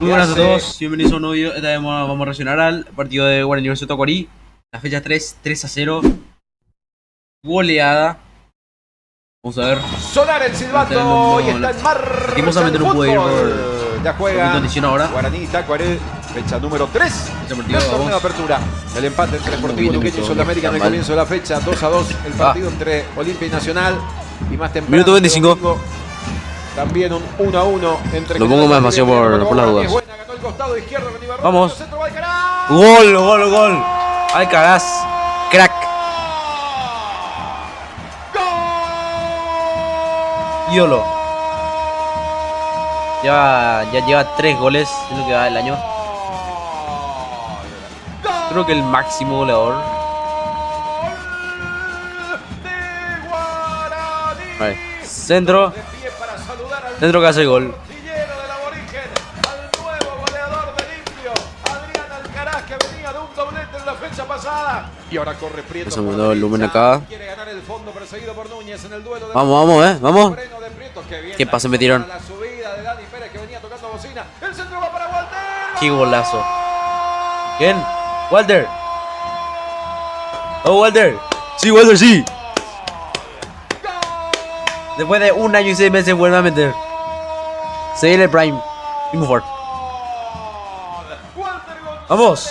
Muy buenas a todos, bienvenidos a un nuevo video. Esta vez vamos a reaccionar al partido de Guaraní vs Tacuarí. La fecha 3-0. Goleada. Vamos a ver. Sonar el silbato y está en marcha. Lastimosamente no puede ir por ya juega condición ahora. Guaraní Tacuarí, fecha número 3 Este partido, del torneo de vamos. apertura. El empate entre Sportivo Luqueño y Soldamérica en el mal. comienzo de la fecha, 2-2. El partido entre Olimpia y Nacional. Y más temprano, Minuto 25. domingo, también un 1-1 entre. Lo pongo más demasiado por las dudas. Buena, ganó el costado izquierdo con Ibarra. Vamos. Centro va Alcaraz. Gol. Alcaraz. Crack. Ídolo. Ya lleva 3 goles en lo que va del año. Creo que el máximo goleador. A ver, centro. Centro que hace el gol. Del aborigen, al nuevo goleador de Limpio, Adrián Alcaraz, que venía de un doblete en la fecha pasada. Y ahora corre Prieto. Eso me da el volumen acá. Quiere ganar el fondo, perseguido por Núñez en el duelo de Vamos, vamos. Freno de Prieto, que bien ¿Qué pase la metieron? La subida de Dani Pérez, que venía tocando bocina. El centro va para Walter. Qué golazo. ¿Quién? Walter. Oh, Walter. Sí, Walter, sí. Después de 1 año y 6 meses vuelve a meter. Se viene el Prime. Y mejor. Walter González. Vamos.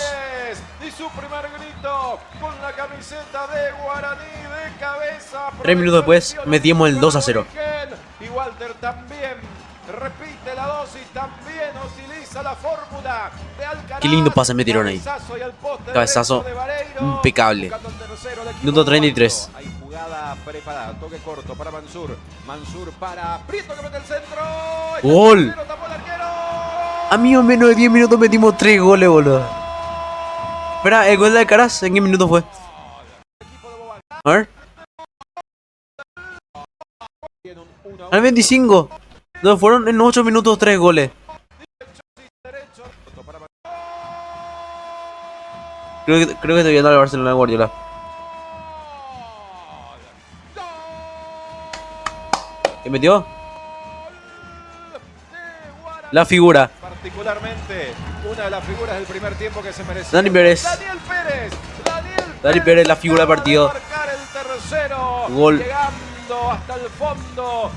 Y su primer grito con la camiseta de Guaraní de cabeza. 3 minutos después metimos el 2-0. Y Walter también repite la dosis, también utiliza la fórmula de Alcaraz. Qué lindo pase metieron ahí. Cabezazo impecable. Minuto 33. Hay jugada preparada, toque corto para Mansur. Mansur para Prieto, que mete el centro. Gol. Tapó el arquero. Amigos, en menos de 10 minutos metimos 3 goles, boludo. Espera, el gol de Alcaraz, ¿en qué minuto fue? A ver. Al 25. No, fueron en 8 minutos 3 goles. Creo que estoy viendo al Barcelona de Guardiola. ¿Qué metió? La figura. Particularmente una de las figuras del primer tiempo que se merece. Dani Pérez. Dani Pérez, la figura del partido. Marcar el tercero. Gol. Llegando hasta el fondo.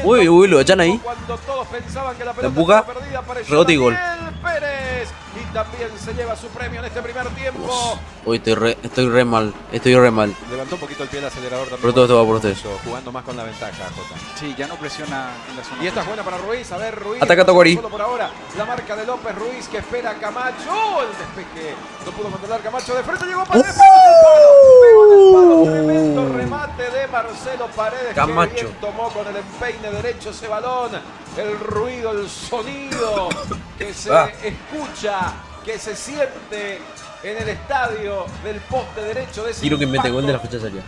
Uy, lo echan ahí. Cuando todos pensaban que la pelota empuja, estaba perdida, apareció rebote y gol. Daniel Pérez. Y también se lleva su premio en este primer tiempo. Uy, estoy re mal. Levantó un poquito el pie el acelerador también. Pero todo esto va por ustedes. Jugando más con la ventaja, Jota. Sí, ya no presiona en la zona. Y esta es buena para Ruiz. A ver, Ruiz. Ataca Tacuarí. Solo por ahora. La marca de López Ruiz, que espera a Camacho. El despeje. No pudo controlar Camacho. De frente llegó Paredes. Pegó en el palo. Tremendo remate de Marcelo Paredes. Camacho. Que bien tomó con el empeine derecho ese balón. El ruido, el sonido que se escucha, que se siente en el estadio del poste derecho de ese Quiero que mete impacto. gol de la fecha seria.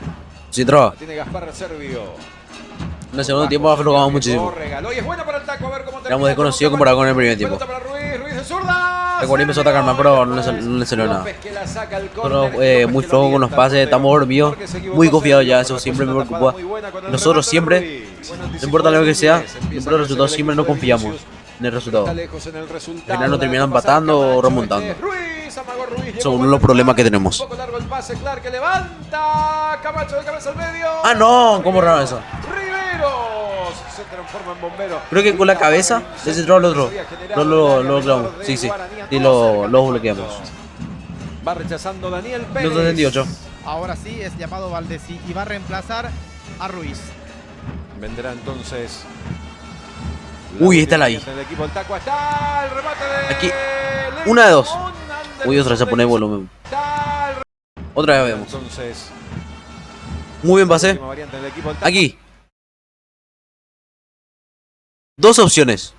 Si entraba. Tiene Gaspar Servio. En el segundo tiempo aflojamos muchísimo. Regaló y es bueno para el taco, a ver cómo Éramos desconocidos comparado con el primer tiempo. Pelota para Ruiz, Ruiz de zurda. Tacuarí empezó a atacar más, pero no le salió nada. López que la saca al Nosotros córner, muy López que flojos lo con los niega, pases, estamos dormidos, porque se equivocó muy confiados ya, Sergio, eso pero siempre me fue una preocupa. tapada muy buena con el Nosotros remate de siempre, Ruiz. Bueno, no importa lo que sea, Empieza no importa el resultado, a siempre no crecer el confiamos Vinicius. en el resultado. Está lejos en el resultado. Al final nos terminan La deja pasar empatando o Camacho, remontando. Ruiz, amagó Ruiz, llegó Son uno de Walter los problemas que Clark. tenemos. Un poco largo el pase, Clark que levanta. Camacho de cabeza al medio. Ah, no, ¿cómo raro eso? Riveros se transforma en bombero. Creo que con la cabeza se centró al otro. Lo clavamos. Sí, lo bloqueamos. Va rechazando Daniel Pérez. Minuto 78. Ahora sí es llamado Valdesi y va a reemplazar a Ruiz. Vendrá entonces. Uy, está la I. El equipo del taco está el remate de Aquí. Una de dos. Anderson. Uy, otra se pone volumen. Está el Otra vez vemos. entonces. Muy bien pase. Última variante del equipo del taco. Aquí. Dos opciones.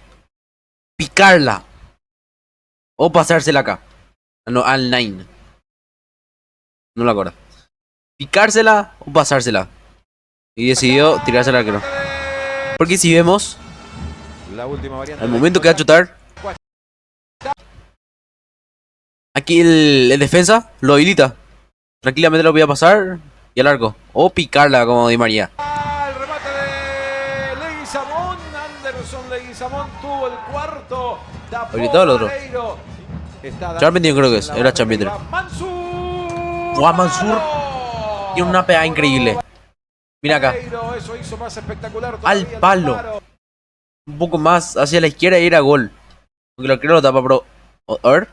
Picarla. O pasársela acá. No, al 9. No la acuerdo. Picársela o pasársela. Y decidió tirársela al arquero. Porque si vemos, La última variante al del momento equipo que va a del taco. chutar, aquí el defensa lo habilita. Tranquilamente lo voy a pasar y al arco. O picarla como Di María. El remate de Leguizamón. Anderson Leguizamón tuvo el cuarto. Habilitado el otro. Charpentier creo que es. Era Charpentier. Guau, Mansur tiene una pegada increíble. Mira acá. Al palo. Un poco más hacia la izquierda y era gol. Porque el arquero lo tapa, pero... A ver.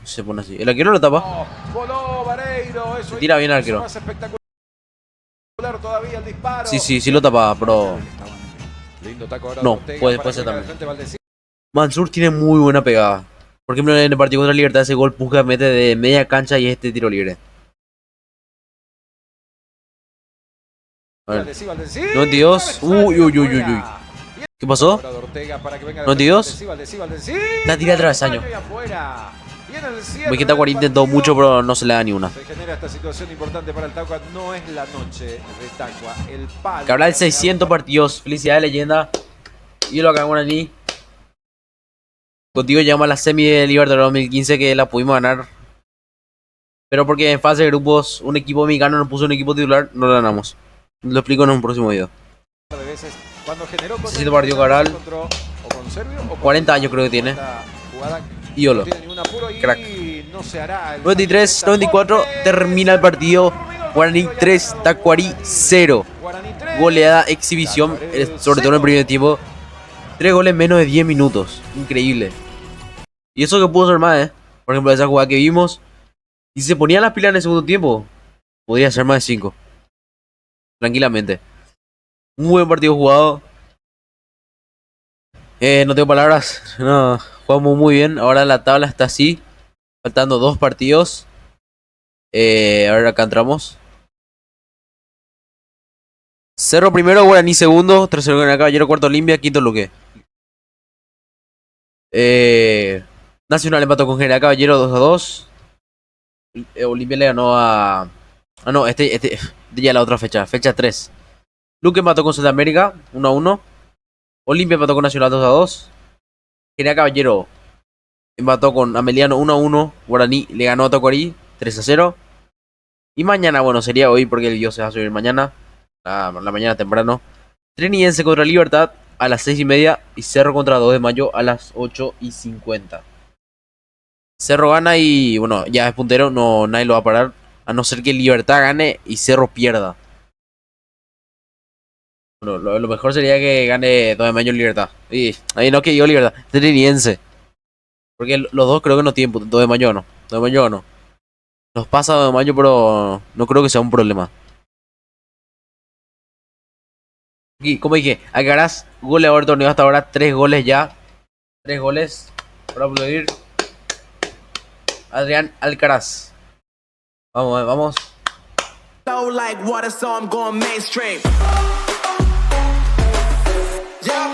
Se pone así. El arquero lo tapa. Se tira bien el arquero. Sí lo tapa, pero... No, puede ser también. Mansur tiene muy buena pegada. Por ejemplo, en el partido contra Libertad, ese gol Puja mete de media cancha y este tiro libre. A ver. 92. Uy. ¿Qué pasó? 92. La tira al travesaño. Vegeta 40 intentó mucho, pero no se le da ni una. Se genera esta situación importante para el Tacua. No es la noche de Tacua. El palo. Cabral 600 partidos. Felicidades, leyenda. Y lo acá en Guaraní. Contigo llegamos a la semi de Libertadores 2015 que la pudimos ganar. Pero porque en fase de grupos un equipo mexicano nos puso un equipo titular, no lo ganamos. Lo explico en un próximo video. Necesito partido Cabral. 40 años creo que tiene. Ídolo. Crack. 93, 94. Termina el partido. Guaraní 3, Tacuarí 0. Goleada, exhibición. Sobre todo en el primer tiempo. 3 goles en menos de 10 minutos. Increíble. Y eso que pudo ser más, Por ejemplo, esa jugada que vimos. Y si se ponían las pilas en el segundo tiempo, podría ser más de 5. Tranquilamente. Un buen partido jugado. No tengo palabras. No, jugamos muy bien. Ahora la tabla está así. Faltando 2 partidos. Ahora acá entramos. Cerro primero, Guaraní segundo. Tercero Guaraní Caballero, cuarto Olimpia, quinto Luque. Nacional empató con General Caballero 2-2. Olimpia le ganó a... Ah, no, este ya la otra fecha. Fecha 3. Luque empató con Sudamérica 1-1. Olimpia empató con Nacional 2-2. General Caballero empató con Ameliano 1-1. Guaraní le ganó a Tacuarí 3-0. Y mañana, bueno, sería hoy porque el video se va a subir mañana. La mañana temprano. Trinidense contra Libertad a las 6:30. Y Cerro contra 2 de mayo a las 8:50. Cerro gana y bueno, ya es puntero, no, nadie lo va a parar. A no ser que Libertad gane y Cerro pierda. Bueno, lo mejor sería que gane 2 de mayo Libertad. Y ahí no que yo Libertad, Trinidense. Porque los dos creo que no tienen 2 de mayo no. 2 de mayo no. Nos pasa 2 de mayo, pero no creo que sea un problema. Y como dije, Alcaraz, goleador del torneo hasta ahora, 3 goles ya. 3 goles. Para aplaudir. Adrián Alcaraz. Vamos, vamos. Like water, so I'm going mainstream. Yeah.